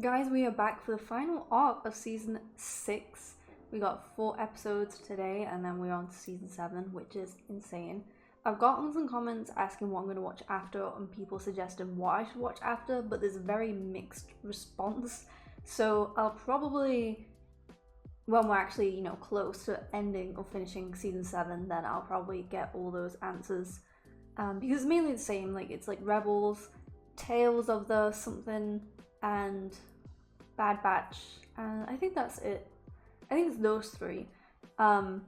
Guys, we are back for the final arc of season 6. We got 4 episodes today, and then we're on to season 7, which is insane. I've gotten some comments asking what I'm going to watch after, and people suggesting what I should watch after, but there's a very mixed response. So I'll probably, when we're actually, close to ending or finishing season 7, then I'll probably get all those answers. Because it's mainly the same, it's like Rebels, Tales of the something, and Bad Batch, and I think that's it. I think it's those 3. But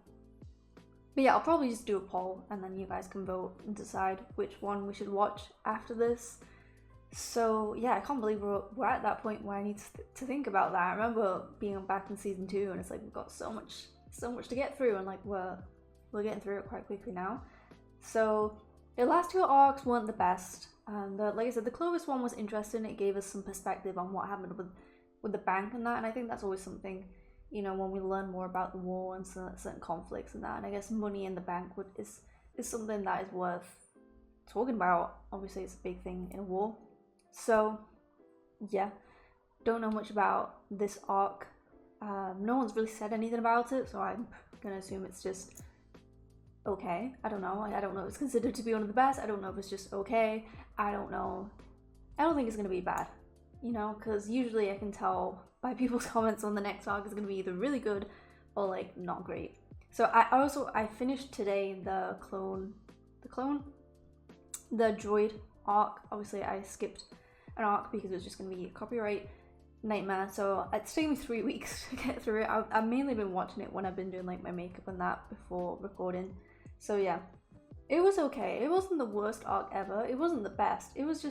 yeah, I'll probably just do a poll and then you guys can vote and decide which one we should watch after this. So yeah, I can't believe we're at that point where I need to think about that. I remember being back in season 2 and it's like we've got so much to get through, and we're getting through it quite quickly now. So the last 2 arcs weren't the best. Like I said, the Clovis one was interesting. It gave us some perspective on what happened with the bank and that, and I think that's always something, when we learn more about the war and certain conflicts and that, and I guess money in the bank is something that is worth talking about. Obviously it's a big thing in a war. So yeah, don't know much about this arc. No one's really said anything about it, so I'm gonna assume it's just okay. I don't know. I don't know if it's considered to be one of the best. I don't know if it's just okay. I don't know. I don't think it's gonna be bad, because usually I can tell by people's comments on the next arc is gonna be either really good or not great. So I finished today the droid arc. Obviously I skipped an arc because it was just gonna be a copyright nightmare. So it's taken me 3 weeks to get through it. I've mainly been watching it when I've been doing my makeup and that before recording. So yeah, it was okay. It wasn't the worst arc ever. It wasn't the best. It was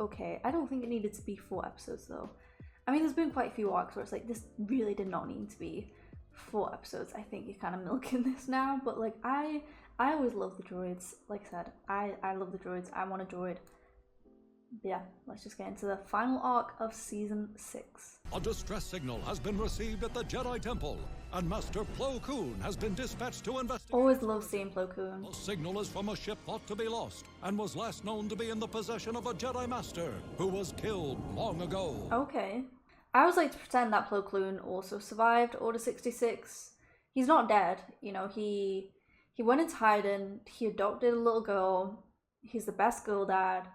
okay. I don't think it needed to be 4 episodes though. I mean, there's been quite a few arcs where it's this really did not need to be 4 episodes. I think you're kind of milking this now, but I always love the droids. Like I said, I love the droids. I want a droid. Yeah, let's just get into the final arc of season 6. A distress signal has been received at the Jedi Temple, and Master Plo Koon has been dispatched to investigate. Always love seeing Plo Koon. The signal is from a ship thought to be lost, and was last known to be in the possession of a Jedi Master, who was killed long ago. Okay. I always like to pretend that Plo Koon also survived Order 66. He's not dead, he went into hiding, he adopted a little girl, he's the best girl dad,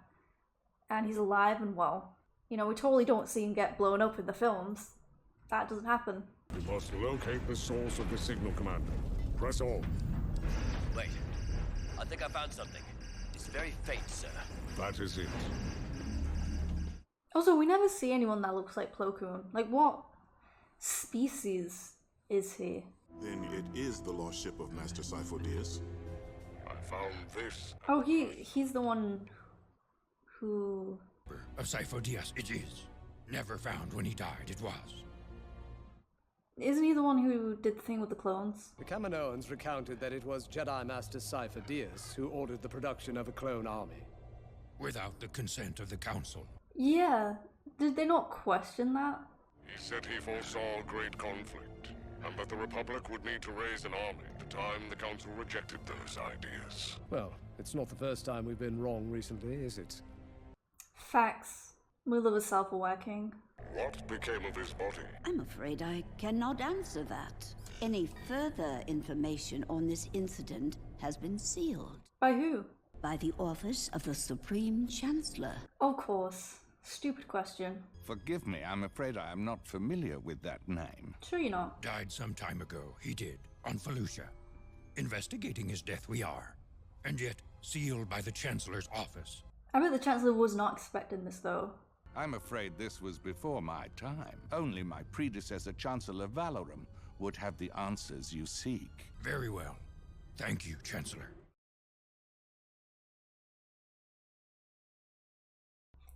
and he's alive and well. We totally don't see him get blown up in the films. That doesn't happen. We must locate the source of the signal, Commander. Press on. Wait. I think I found something. It's very faint, sir. That is it. Also, we never see anyone that looks like Plo Koon. What species is he? Then it is the lost ship of Master Sifo Dyas. I found this. Oh, he's the one who... Of Sifo Dyas, it is. Never found when he died, it was. Isn't he the one who did the thing with the clones? The Kaminoans recounted that it was Jedi Master Sifo Dyas who ordered the production of a clone army. Without the consent of the Council. Yeah. Did they not question that? He said he foresaw great conflict, and that the Republic would need to raise an army at the time the Council rejected those ideas. Well, it's not the first time we've been wrong recently, is it? Facts. We live a self-aware king. What became of his body? I'm afraid I cannot answer that. Any further information on this incident has been sealed. By who? By the Office of the Supreme Chancellor. Of course. Stupid question. Forgive me, I'm afraid I am not familiar with that name. Sure you're not. Died some time ago, he did, on Felucia. Investigating his death we are, and yet sealed by the Chancellor's office. I bet the Chancellor was not expecting this though. I'm afraid this was before my time. Only my predecessor, Chancellor Valorum, would have the answers you seek. Very well. Thank you, Chancellor.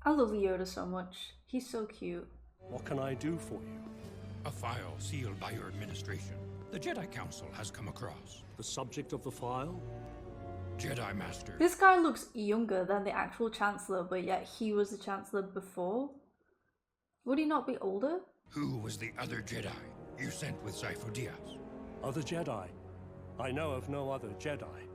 I love Yoda so much. He's so cute. What can I do for you? A file sealed by your administration. The Jedi Council has come across. The subject of the file? Jedi Master. This guy looks younger than the actual Chancellor, but yet he was the Chancellor before. Would he not be older? Who was the other Jedi you sent with Sifo Dyas? Other Jedi? I know of no other Jedi.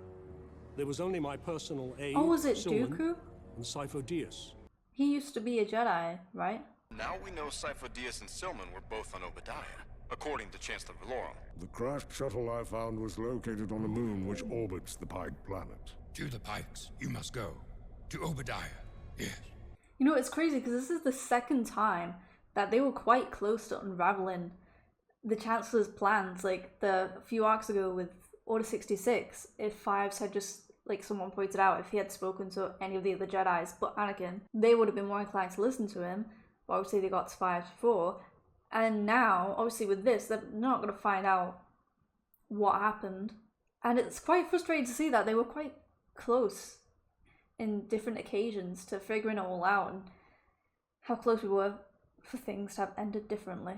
There was only my personal aide, Oh, was it Silman, Dooku? and Sifo Dyas. He used to be a Jedi, right? Now we know Sifo-Dyas and Silman were both on Obadiah, according to Chancellor Valorum. The crashed shuttle I found was located on a moon which orbits the Pike planet. To the Pikes, you must go. To Obadiah, yes. You know, it's crazy because this is the second time that they were quite close to unraveling the Chancellor's plans. Like a few arcs ago with Order 66, if Fives had just, like someone pointed out, if he had spoken to any of the other Jedis but Anakin, they would have been more inclined to listen to him. But obviously they got to Fives before. And now, obviously with this, they're not going to find out what happened. And it's quite frustrating to see that they were quite close in different occasions to figuring it all out, and how close we were for things to have ended differently.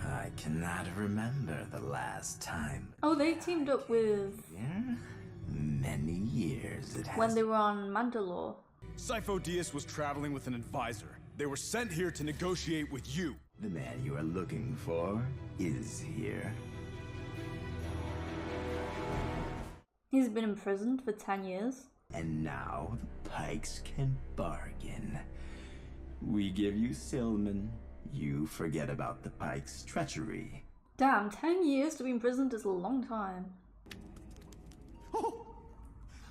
I cannot remember the last time. Oh, they teamed up with... Many years it has. When they were on Mandalore. Sifo-Dyas was traveling with an advisor. They were sent here to negotiate with you. The man you are looking for is here. He's been imprisoned for 10 years. And now the Pikes can bargain. We give you Silman. You forget about the Pikes' treachery. Damn, 10 years to be imprisoned is a long time.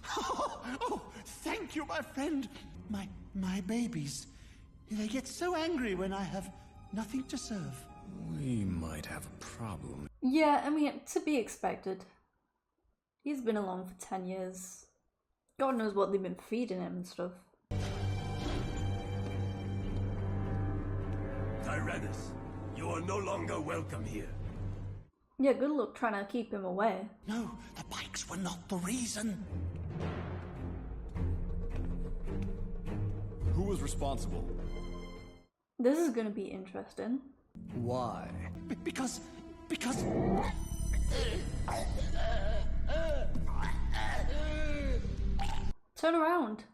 Oh, thank you, my friend. My babies. They get so angry when I have nothing to serve. We might have a problem. Yeah, I mean, to be expected. He's been along for 10 years. God knows what they've been feeding him and stuff. Tyrannus, you are no longer welcome here. Yeah, good luck trying to keep him away. No, the Pikes were not the reason. Who was responsible? This is gonna be interesting. Why? Because... Turn around.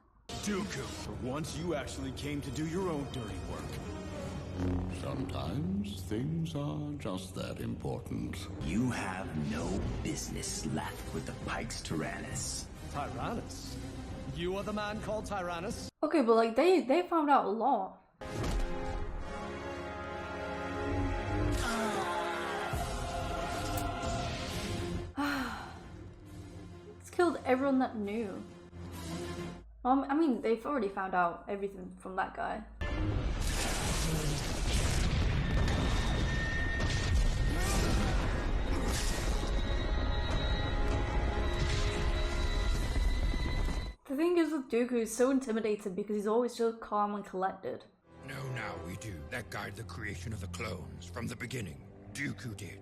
Dooku, for once you actually came to do your own dirty work. Sometimes things are just that important. You have no business left with the Pikes, Tyrannus. Tyrannus? You are the man called Tyrannus? Okay, but like they found out a lot. It's killed everyone that knew. I mean, they've already found out everything from that guy. The thing is with Dooku, he's so intimidating because he's always so calm and collected. No, now we do. That guided the creation of the clones from the beginning. Dooku did.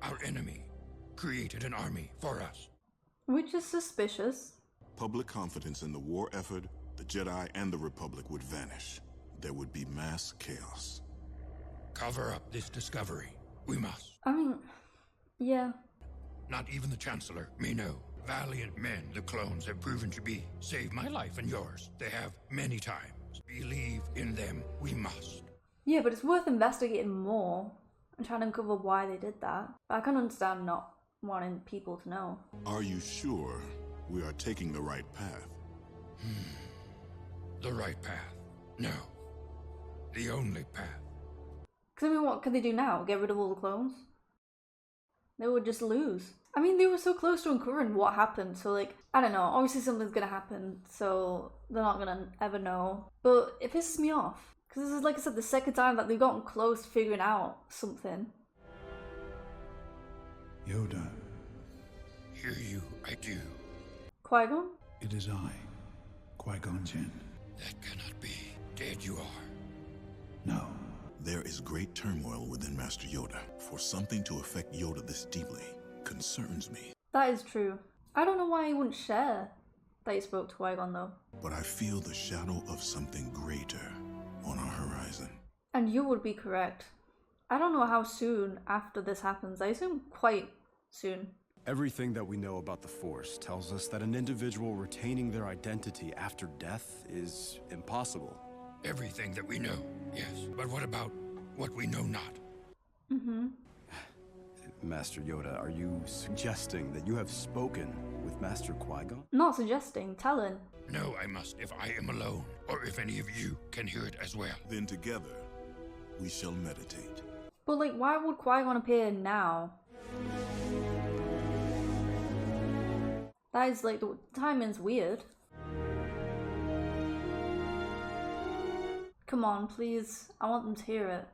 Our enemy created an army for us. Which is suspicious. Public confidence in the war effort, the Jedi and the Republic would vanish. There would be mass chaos. Cover up this discovery. We must. I mean, yeah. Not even the Chancellor may know. Valiant men the clones have proven to be. Save my life and yours. They have many times. Believe in them. We must. Yeah, but it's worth investigating more and trying to uncover why they did that. But I can understand not wanting people to know. Are you sure we are taking the right path? The right path? No. The only path. Because I mean, what can they do now? Get rid of all the clones? They would just lose. I mean, they were so close to uncovering what happened, so like, I don't know, obviously something's gonna happen, so they're not gonna ever know. But it pisses me off. Because this is, like I said, the second time that they've gotten close to figuring out something. Yoda. Hear you, I do. Qui-Gon? It is I, Qui-Gon Jinn. That cannot be. Dead you are. No. There is great turmoil within Master Yoda. For something to affect Yoda this deeply concerns me. That is true. I don't know why he wouldn't share that he spoke to Qui-Gon though. But I feel the shadow of something greater on our horizon. And you would be correct. I don't know how soon after this happens. I assume quite soon. Everything that we know about the Force tells us that an individual retaining their identity after death is impossible. Everything that we know, yes. But what about what we know not? Master Yoda, are you suggesting that you have spoken with Master Qui-Gon? Not suggesting, telling. No, I must if I am alone, or if any of you can hear it as well. Then together, we shall meditate. But like, why would Qui-Gon appear now? That is like, the timing's weird. Come on, please. I want them to hear it.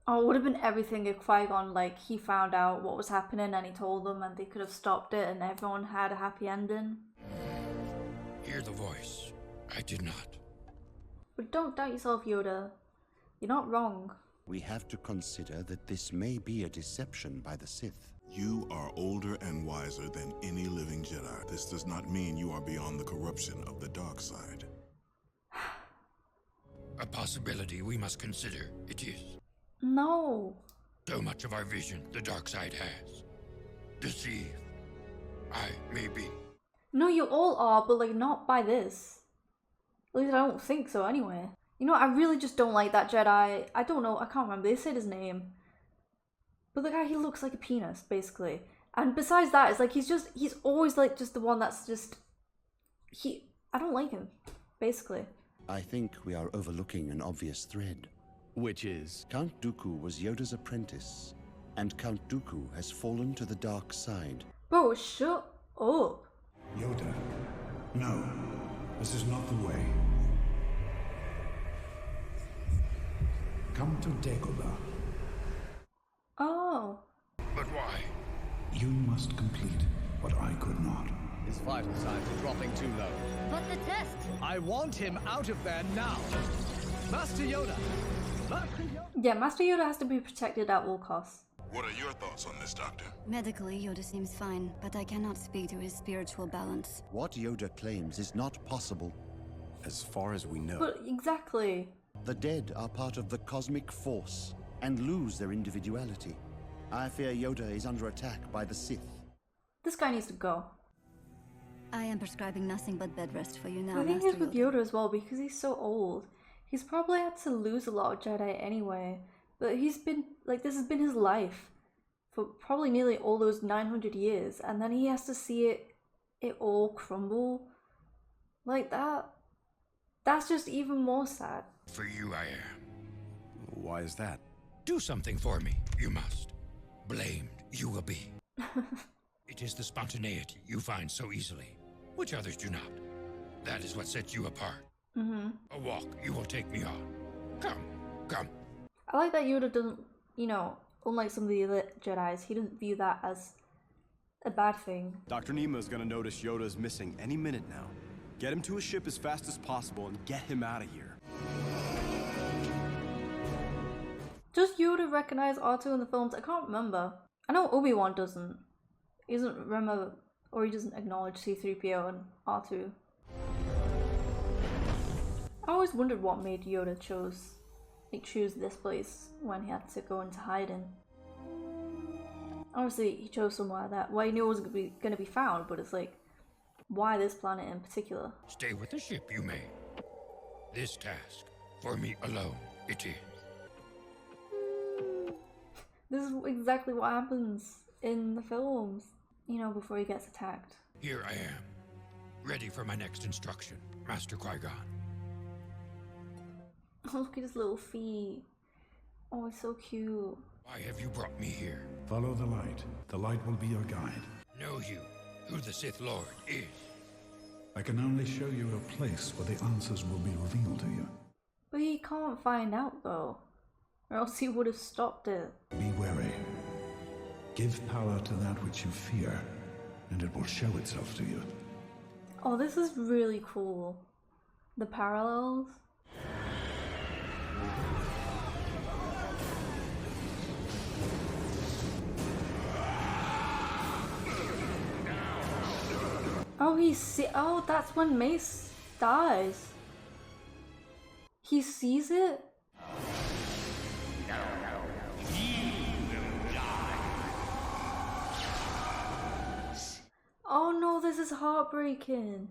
Oh, it would have been everything if Qui-Gon, like, he found out what was happening and he told them and they could have stopped it and everyone had a happy ending. Hear the voice. I did not. But don't doubt yourself, Yoda. You're not wrong. We have to consider that this may be a deception by the Sith. You are older and wiser than any living Jedi. This does not mean you are beyond the corruption of the dark side. A possibility we must consider, it is. No. So much of our vision the dark side has. Deceive. I may be. No, you all are, but like, not by this. At least I don't think so anyway. You know, I really just don't like that Jedi. I don't know, I can't remember, they said his name. But the guy, he looks like a penis, basically. And besides that, it's like, he's always like just the one that's just... I don't like him, basically. I think we are overlooking an obvious thread. Which is? Count Dooku was Yoda's apprentice, and Count Dooku has fallen to the dark side. Bro, shut up. Yoda, no, this is not the way. Come to Dagobah. Oh. But why? You must complete what I could not. His vital signs are dropping too low. But the test! I want him out of there now! Master Yoda! Master Yoda! Yeah, Master Yoda has to be protected at all costs. What are your thoughts on this, Doctor? Medically, Yoda seems fine, but I cannot speak to his spiritual balance. What Yoda claims is not possible. As far as we know. But exactly. The dead are part of the cosmic force and lose their individuality. I fear Yoda is under attack by the Sith. This guy needs to go. I am prescribing nothing but bed rest for you now, The thing Master is with Yoda as well, because he's so old, he's probably had to lose a lot of Jedi anyway. But he's been, like, this has been his life for probably nearly all those 900 years, and then he has to see it all crumble like that. That's just even more sad. For you I am. Why is that? Do something for me, you must. Blamed you will be. It is the spontaneity you find so easily, which others do not. That is what sets you apart. A walk you will take me on. Come, come. I like that Yoda doesn't, you know, unlike some of the other Jedis, he doesn't view that as a bad thing. Dr. Nemo's gonna notice Yoda's missing any minute now. Get him to a ship as fast as possible and get him out of here. Does Yoda recognize R2 in the films? I can't remember. I know Obi-Wan doesn't. He doesn't remember, or he doesn't acknowledge C-3PO and R2. I always wondered what made Yoda choose this place when he had to go into hiding. Obviously, he chose somewhere that, well, he knew it wasn't going to be found, but it's like, why this planet in particular? Stay with the ship you made. This task, for me alone, it is. This is exactly what happens in the films, you know, before he gets attacked. Here I am, ready for my next instruction, Master Qui-Gon. Oh, look at his little feet. Oh, it's so cute. Why have you brought me here? Follow the light. The light will be your guide. Know you who the Sith Lord is? I can only show you a place where the answers will be revealed to you. But he can't find out though, or else he would have stopped it. Be wary. Give power to that which you fear, and it will show itself to you. Oh, this is really cool. The parallels. Oh, oh, that's when Mace dies. He sees it? Oh no, this is heartbreaking.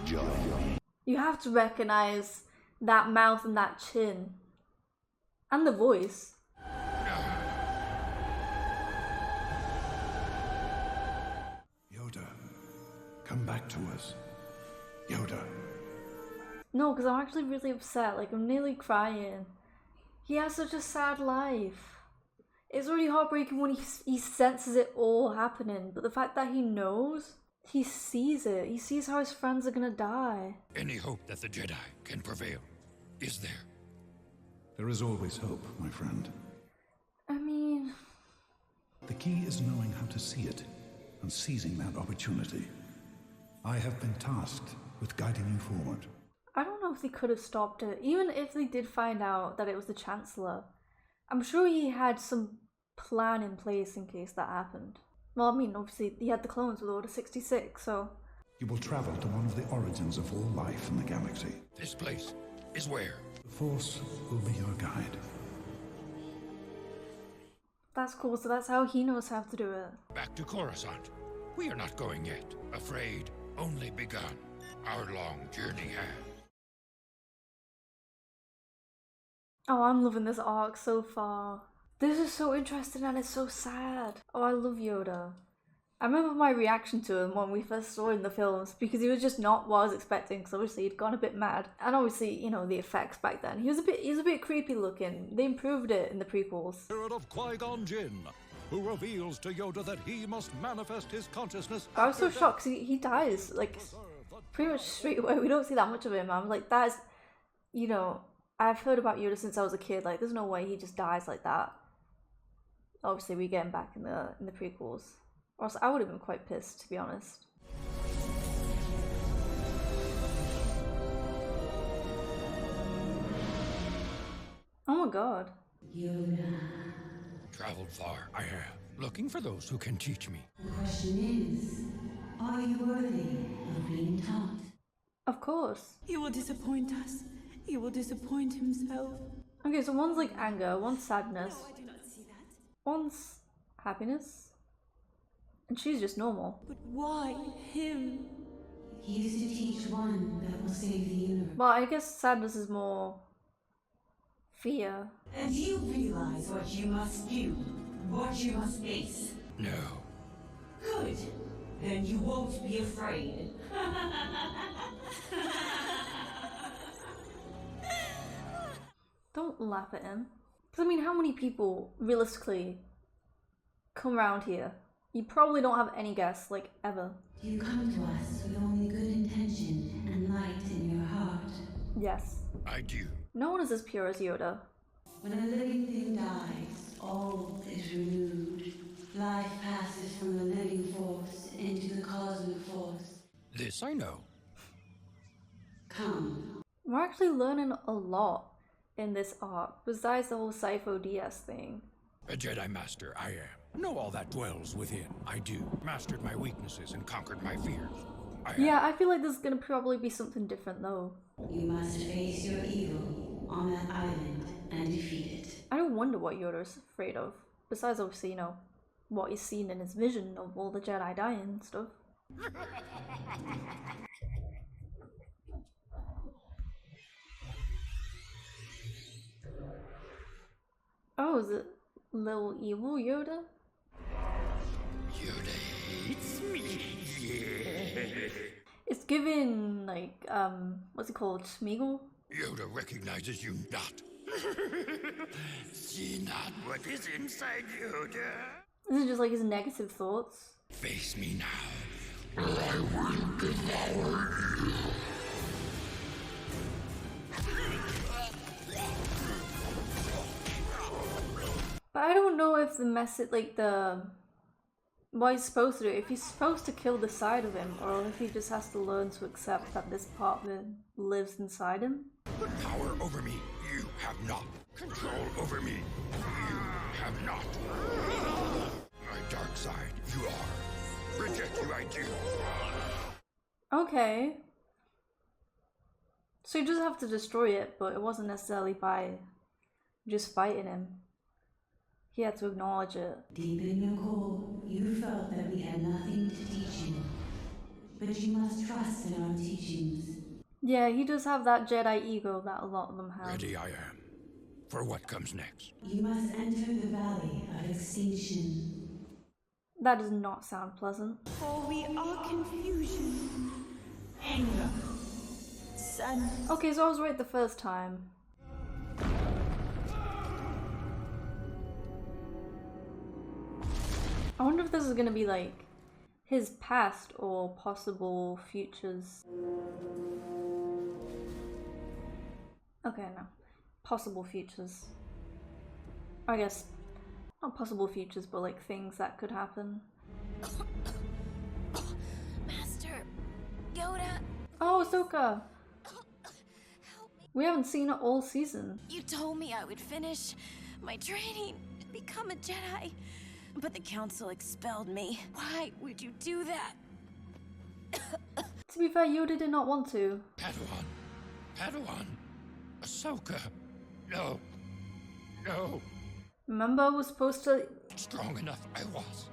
Join. You have to recognize that mouth and that chin. And the voice. Yoda, come back to us. Yoda. No, because I'm actually really upset. Like, I'm nearly crying. He has such a sad life. It's really heartbreaking when he senses it all happening. But the fact that he knows, he sees it. He sees how his friends are gonna die. Any hope that the Jedi can prevail? Is there? There is always hope, my friend. I mean... The key is knowing how to see it, and seizing that opportunity. I have been tasked with guiding you forward. I don't know if they could have stopped it. Even if they did find out that it was the Chancellor, I'm sure he had some plan in place in case that happened. Well, I mean, obviously, he had the clones with Order 66, so... You will travel to one of the origins of all life in the galaxy. This place is where? The Force will be your guide. That's cool, so that's how he knows how to do it. Back to Coruscant. We are not going yet. Afraid, only begun. Our long journey has. Oh, I'm loving this arc so far. This is so interesting and it's so sad. Oh, I love Yoda. I remember my reaction to him when we first saw him in the films because he was just not what I was expecting, because obviously he'd gone a bit mad. And obviously, you know, the effects back then. He was a bit creepy looking. They improved it in the prequels. Spirit of Qui-Gon Jinn, who reveals to Yoda that he must manifest his consciousness. I was so shocked because he dies, like, pretty much straight away. We don't see that much of him. I'm like, that is, you know, I've heard about Yoda since I was a kid. Like, there's no way he just dies like that. Obviously, we get him back in the prequels. Or else I would have been quite pissed, to be honest. Oh my god. Yoda. Traveled far, I have. Looking for those who can teach me. The question is, are you worthy of being taught? Of course. He will disappoint us. He will disappoint himself. Okay, so one's like anger, one's sadness. No, I do not see that. One's happiness. And she's just normal. But why him? He is to teach one that will save the universe. Well, I guess sadness is more fear. And you realize what you must do, what you must face. No. Good. Then you won't be afraid. Don't laugh at him. Because, I mean, how many people, realistically, come around here? You probably don't have any guests, like, ever. You come to us with only good intention and light in your heart. Yes. I do. No one is as pure as Yoda. When a living thing dies, all is renewed. Life passes from the living force into the cosmic force. This I know. Come. We're actually learning a lot in this arc, besides the whole Sifo DS thing. A Jedi Master I am. Know all that dwells within. I do. Mastered my weaknesses and conquered my fears. Yeah, I feel like there's gonna probably be something different though. You must face your evil on that island and defeat it. I don't wonder what Yoda's afraid of. Besides, obviously, you know, what he's seen in his vision of all the Jedi dying and stuff. Oh, is it little evil Yoda? Yoda hates me. It's given, like, what's it called? Smeagol? Yoda recognizes you not. See not what is inside Yoda. This is just like his negative thoughts. Face me now, or I will devour you. But I don't know if the message, like what he's supposed to do, if he's supposed to kill the side of him, or if he just has to learn to accept that this part of him lives inside him. Power over me, you have not. Control over me, you have not. My dark side, you are. Reject you, I do. Okay. So you just have to destroy it, but it wasn't necessarily by just fighting him. He had to acknowledge it. Deep in your core, you felt that we had nothing to teach you. but you must trust in our teachings. Yeah, he does have that Jedi ego that a lot of them have. Ready I am. For what comes next? You must enter the Valley of Extinction. That does not sound pleasant. For we are confusion, anger, sadness. Okay, so I was right the first time. I wonder if this is gonna be like his past or possible futures. Okay, no. Possible futures. I guess not possible futures, but like things that could happen. Master Yoda. Oh, Ahsoka! We haven't seen her all season. You told me I would finish my training and become a Jedi, but the Council expelled me. Why would you do that? To be fair, Yoda did not want to. Padawan. Ahsoka. No. No. Remember, I was supposed to... Strong enough I was.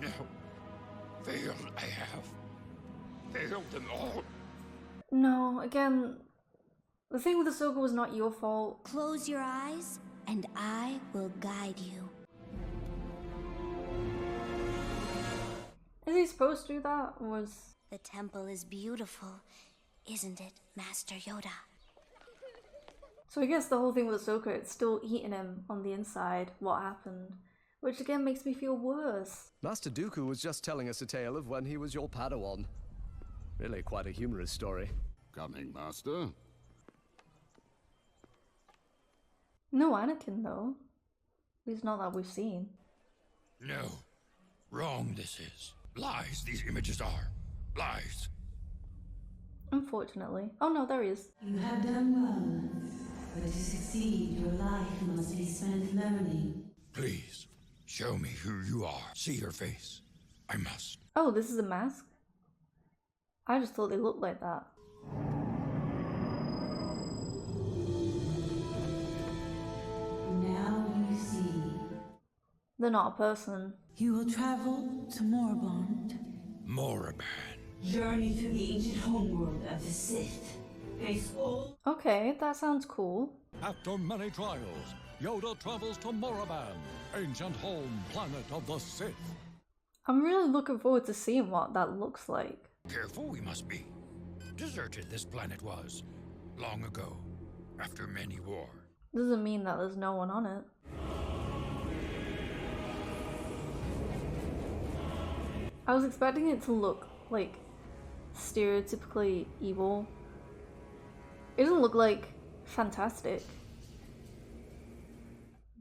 No. Failed I have. Failed them all. No, again, the thing with Ahsoka was not your fault. Close your eyes, and I will guide you. Is he supposed to do that? Or was... The temple is beautiful, isn't it, Master Yoda? So I guess the whole thing with Ahsoka, it's still eating him on the inside, what happened. Which again makes me feel worse. Master Dooku was just telling us a tale of when he was your Padawan. Really quite a humorous story. Coming, Master. No Anakin though. At least not that we've seen. No. Wrong this is. Lies these images are. Lies. Unfortunately. Oh no, there he is. You have done well, but to succeed, your life must be spent learning. Please, show me who you are. See your face. I must. Oh, this is a mask? I just thought they looked like that. Now you see. They're not a person. You will travel to Moribond. Moriband. Journey through the ancient homeworld of the Sith. Face all. Okay, that sounds cool. After many trials, Yoda travels to Moriband, ancient home planet of the Sith. I'm really looking forward to seeing what that looks like. Careful we must be. Deserted this planet was, long ago, after many war. Doesn't mean that there's no one on it. I was expecting it to look like stereotypically evil. It doesn't look like fantastic,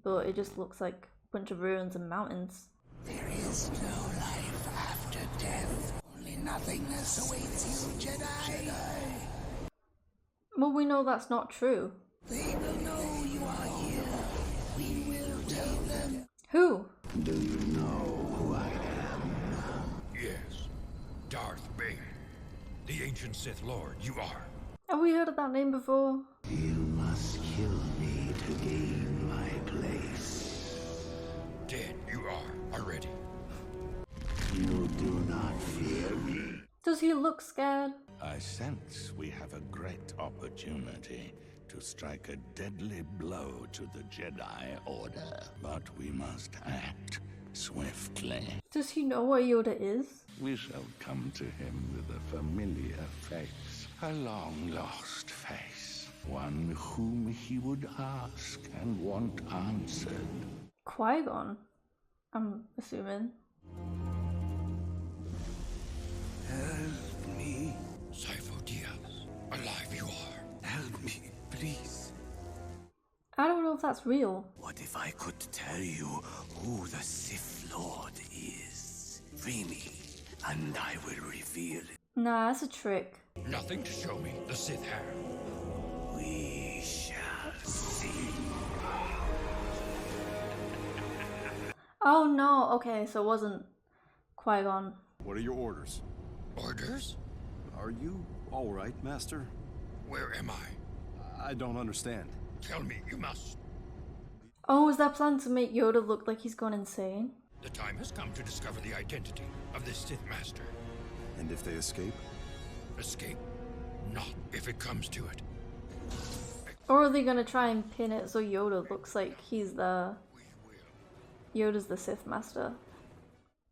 but it just looks like a bunch of ruins and mountains. There is no life after death. Only nothingness awaits you, Jedi. Well, we know that's not true. They will know you are here. We will tell them. Who? Do you know who I am? Yes. Darth Vader. The ancient Sith Lord, you are. Have we heard of that name before? You must kill me to gain my place. Dead you are, already. You do not fear me. Does he look scared? I sense we have a great opportunity to strike a deadly blow to the Jedi Order. But we must act swiftly. Does he know what Yoda is? We shall come to him with a familiar face. A long-lost face. One whom he would ask and want answered. Qui-Gon, I'm assuming. Help me. Sifo Dyas, alive you are. Help me, please. I don't know if that's real. What if I could tell you who the Sith Lord is? Free me, and I will reveal it. Nah, that's a trick. Nothing to show me the Sith have. We shall see. Oh no, okay, so it wasn't Qui-Gon. What are your orders? Orders? Are you all right, Master? Where am I? I don't understand. Tell me, you must. Oh, is that plan to make Yoda look like he's gone insane? The time has come to discover the identity of this Sith Master. And if they escape? Escape. Not if it comes to it. Or are they gonna try and pin it so Yoda looks like he's Yoda's the Sith Master?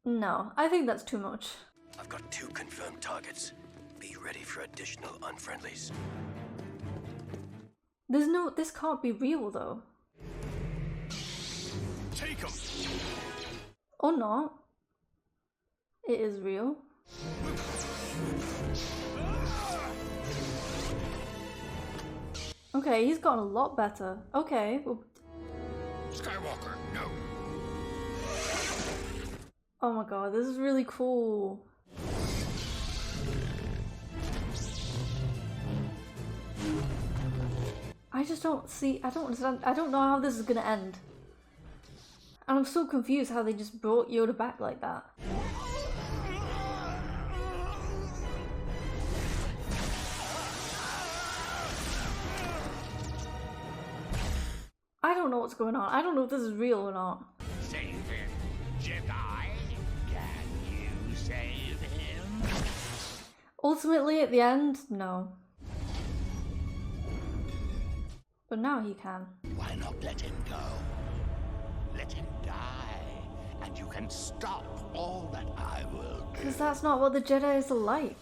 No, I think that's too much. I've got 2 confirmed targets. Be ready for additional unfriendlies. This can't be real though. Take 'em. Or not. It is real. Okay, he's gotten a lot better. Okay. Well... Skywalker, no. Oh my god, this is really cool. I just don't see, I don't understand, I don't know how this is gonna end. And I'm so confused how they just brought Yoda back like that. I don't know what's going on. I don't know if this is real or not. Save him, Jedi. Can you save him? Ultimately, at the end, no. But now he can. Why not let him go? Let him die, and you can stop all that I will do. Because that's not what the Jedi is like.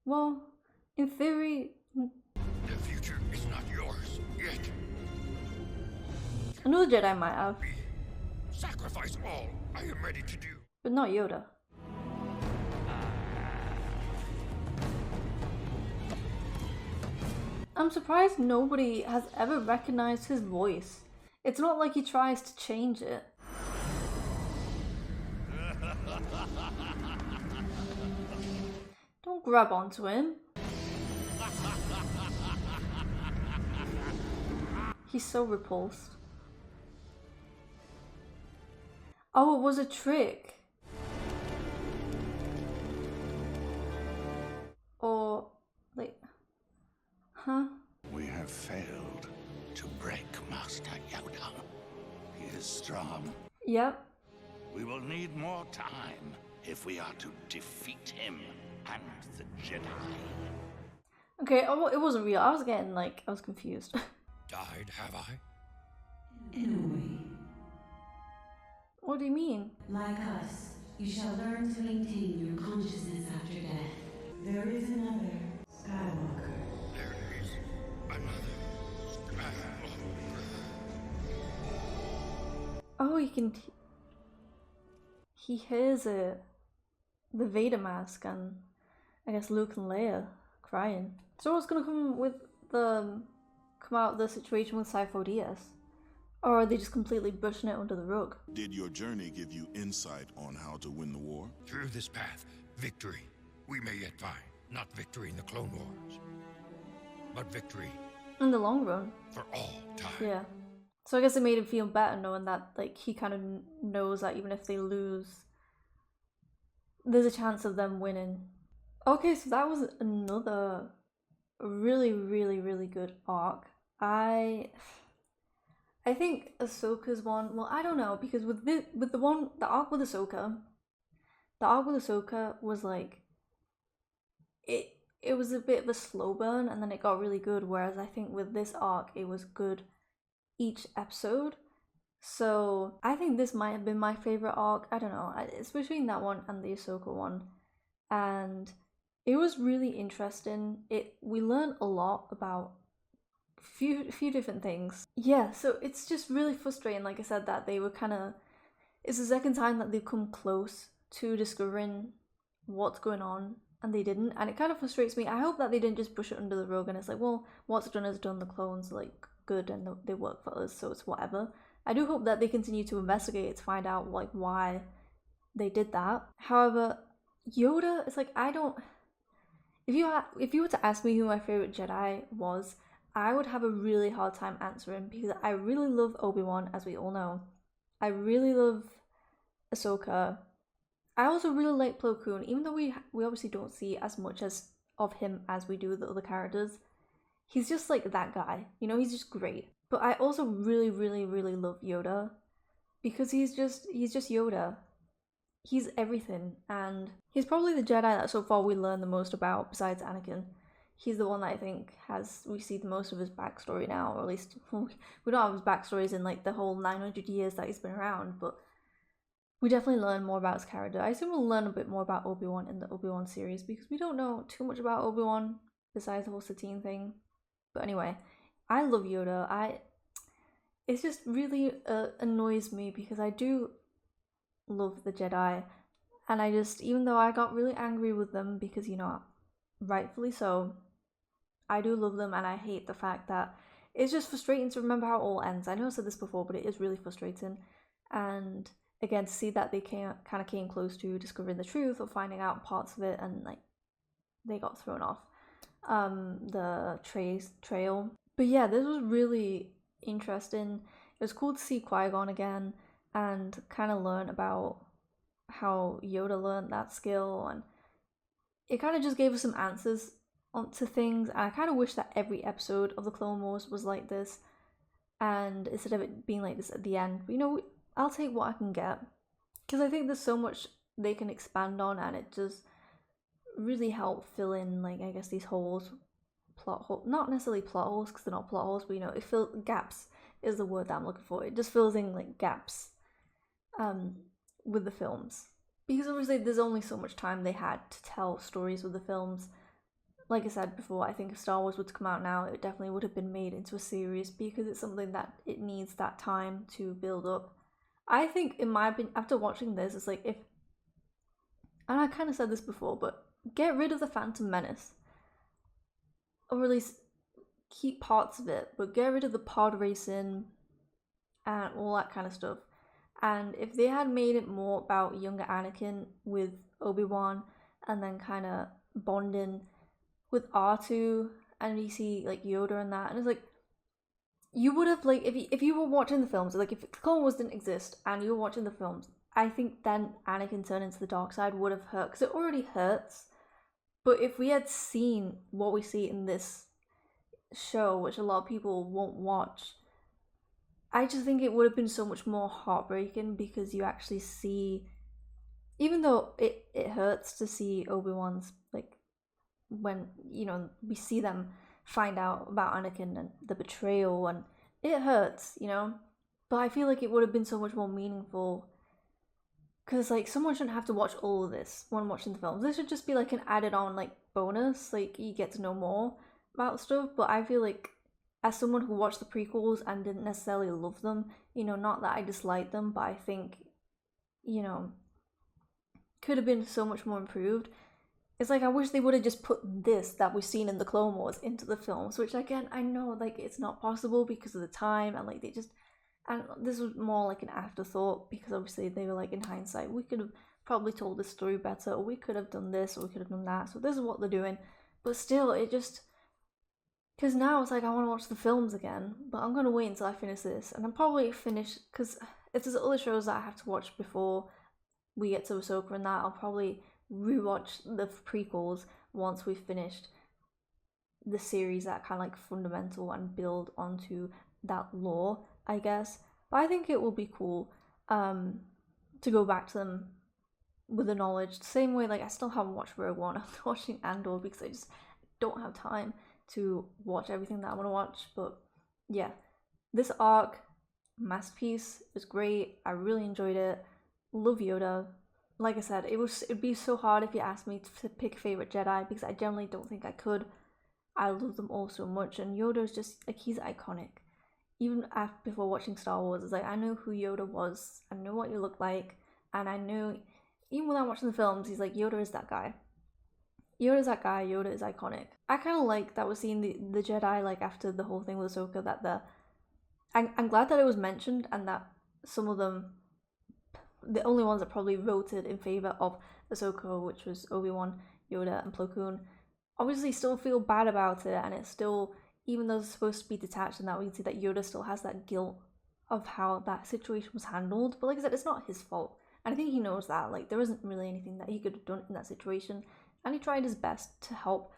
Well, in theory... The future is not yours yet. Another Jedi might have. Sacrifice all I am ready to do. But not Yoda. I'm surprised nobody has ever recognized his voice. It's not like he tries to change it. Don't grab onto him. He's so repulsed. Oh, it was a trick. Or, like, huh? We have failed to break Master Yoda. He is strong. Yep. We will need more time if we are to defeat him and the Jedi. Okay, oh, it wasn't real. I was confused. Died, have I? In a way. What do you mean? Like us, you shall learn to maintain your consciousness after death. There is another Skywalker. There is another Skywalker. Oh, he hears it. The Vader mask and I guess Luke and Leia crying. So what's gonna come out of the situation with Sifo Dyas? Or are they just completely brushing it under the rug? Did your journey give you insight on how to win the war? Through this path, victory we may yet find. Not victory in the Clone Wars, but victory in the long run. For all time. Yeah. So I guess it made him feel better knowing that, like, he kind of knows that even if they lose, there's a chance of them winning. Okay, so that was another really, really, really good arc. I think Ahsoka's one, well, I don't know, because with the arc with Ahsoka was like, it was a bit of a slow burn and then it got really good, whereas I think with this arc it was good each episode. So I think this might have been my favorite arc. I don't know, it's between that one and the Ahsoka one, and it was really interesting. We learned a lot about few different things. Yeah, so it's just really frustrating, like I said, that they were it's the second time that they've come close to discovering what's going on and they didn't, and it kind of frustrates me. I hope that they didn't just brush it under the rug and it's like, well, what's done is done, the clones like good and they work for us, so it's whatever. I do hope that they continue to investigate to find out like why they did that. However, Yoda, it's like, I don't, if you were to ask me who my favorite Jedi was, I would have a really hard time answering, because I really love Obi-Wan, as we all know. I really love Ahsoka. I also really like Plo Koon, even though we obviously don't see as much of him as we do with the other characters. He's just like that guy, you know, he's just great. But I also really, really, really love Yoda, because he's just Yoda. he's everything, and he's probably the Jedi that so far we learn the most about besides Anakin. He's the one that I think we see the most of his backstory now, or at least we don't have his backstories in like the whole 900 years that he's been around, but we definitely learn more about his character. I assume we'll learn a bit more about Obi-Wan in the Obi-Wan series, because we don't know too much about Obi-Wan besides the whole Satine thing. But anyway, I love Yoda. It just really annoys me because I do love the Jedi, and I just, even though I got really angry with them because, you know, rightfully so, I do love them, and I hate the fact that it's just frustrating to remember how it all ends. I know I said this before, but it is really frustrating. And again, to see that they kind of came close to discovering the truth or finding out parts of it, and like they got thrown off the trail. But yeah, this was really interesting. It was cool to see Qui-Gon again and kind of learn about how Yoda learned that skill, and it kind of just gave us some answers onto things. And I kind of wish that every episode of the Clone Wars was like this, and instead of it being like this at the end. But, you know, I'll take what I can get, because I think there's so much they can expand on, and it just really help fill in, like, I guess these holes, plot holes, not necessarily plot holes because they're not plot holes, but you know, it fills gaps is the word that I'm looking for. It just fills in like gaps with the films, because obviously there's only so much time they had to tell stories with the films. Like I said before, I think if Star Wars were to come out now, it definitely would have been made into a series, because it's something that it needs that time to build up. I think, in my opinion, after watching this, it's like, if, and I kind of said this before, but get rid of the Phantom Menace, or at least keep parts of it, but get rid of the pod racing and all that kind of stuff. And if they had made it more about younger Anakin with Obi-Wan, and then kind of bonding with R2, and you see like Yoda and that, and it's like, you would have, like, if you were watching the films, like if Clone Wars didn't exist and you were watching the films, I think then Anakin turning to the dark side would have hurt, because it already hurts. But if we had seen what we see in this show, which a lot of people won't watch, I just think it would have been so much more heartbreaking, because you actually see, even though it hurts to see Obi-Wan's, like, when, you know, we see them find out about Anakin and the betrayal, and it hurts, you know, but I feel like it would have been so much more meaningful, because, like, someone shouldn't have to watch all of this when watching the films. This should just be like an added on, like, bonus, like, you get to know more about stuff. But I feel like, as someone who watched the prequels and didn't necessarily love them, you know, not that I dislike them, but I think, you know, could have been so much more improved. It's like, I wish they would have just put this that we've seen in the Clone Wars into the films, which, again, I know, like, it's not possible because of the time, and, like, they just, and this was more like an afterthought, because obviously they were like, in hindsight, we could have probably told this story better, or we could have done this, or we could have done that, so this is what they're doing. But still, it just, because now it's like, I want to watch the films again, but I'm going to wait until I finish this, and I'm probably finished, because if there's other shows that I have to watch before we get to Ahsoka and that, I'll probably rewatch the prequels once we've finished the series that kind of like fundamental and build onto that lore, I guess. But I think it will be cool to go back to them with the knowledge. The same way, like, I still haven't watched Rogue One. I'm watching Andor because I just don't have time to watch everything that I want to watch. But yeah, this arc, masterpiece, was great. I really enjoyed it. Love Yoda. Like I said, it'd be so hard if you asked me to pick a favorite Jedi, because I generally don't think I could. I love them all so much, and Yoda's just, like, he's iconic. Even before watching Star Wars, it's like, I know who Yoda was, I know what he looked like, and I knew, even without watching the films, he's like, Yoda is that guy. Yoda is that guy, Yoda is iconic. I kind of like that we're seeing the Jedi, like, after the whole thing with Ahsoka, that I'm glad that it was mentioned, and that some of them, the only ones that probably voted in favor of Ahsoka, which was Obi-Wan, Yoda, and Plo Koon, obviously still feel bad about it, and it's still, even though it's supposed to be detached and that, we can see that Yoda still has that guilt of how that situation was handled. But like I said, it's not his fault, and I think he knows that. Like, there isn't really anything that he could have done in that situation, and he tried his best to help.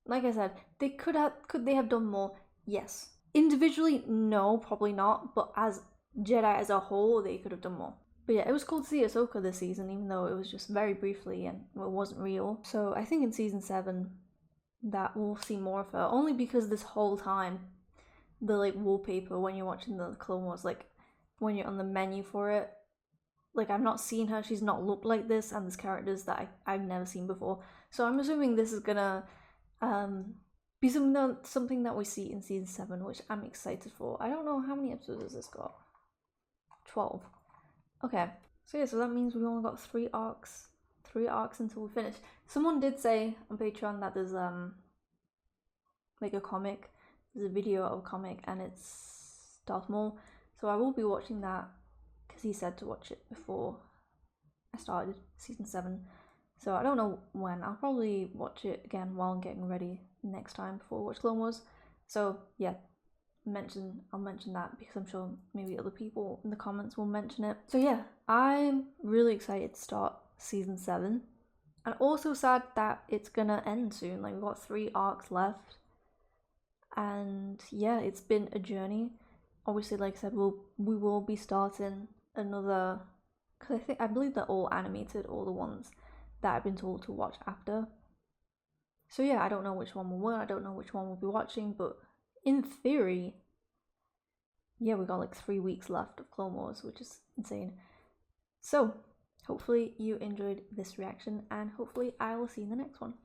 Like I said, could they have done more? Yes. Individually, no, probably not, but as Jedi as a whole, they could have done more. But yeah, it was cool to see Ahsoka this season, even though it was just very briefly and it wasn't real. So I think in season 7 that we'll see more of her, only because this whole time the like wallpaper when you're watching the Clone Wars, like when you're on the menu for it, like I've not seen her, she's not looked like this, and there's characters that I've never seen before. So I'm assuming this is gonna be something that we see in season 7, which I'm excited for. I don't know how many episodes has this got. 12. Okay, so yeah, so that means we've only got 3 arcs until we finish. Someone did say on Patreon that there's like a comic, there's a video of a comic, and it's Darth Maul, so I will be watching that because he said to watch it before I started season 7. So I don't know when. I'll probably watch it again while I'm getting ready next time before I watch Clone Wars. So yeah, I'll mention that because I'm sure maybe other people in the comments will mention it. So yeah, I'm really excited to start season 7, and also sad that it's gonna end soon. Like we've got 3 arcs left, and yeah, it's been a journey. Obviously, like I said, we will be starting another, because I believe they're all animated, all the ones that I've been told to watch after. So yeah, I don't know which one will win, I don't know which one we'll be watching, but in theory, yeah, we got like 3 weeks left of Clone Wars, which is insane. So hopefully you enjoyed this reaction, and hopefully I will see you in the next one.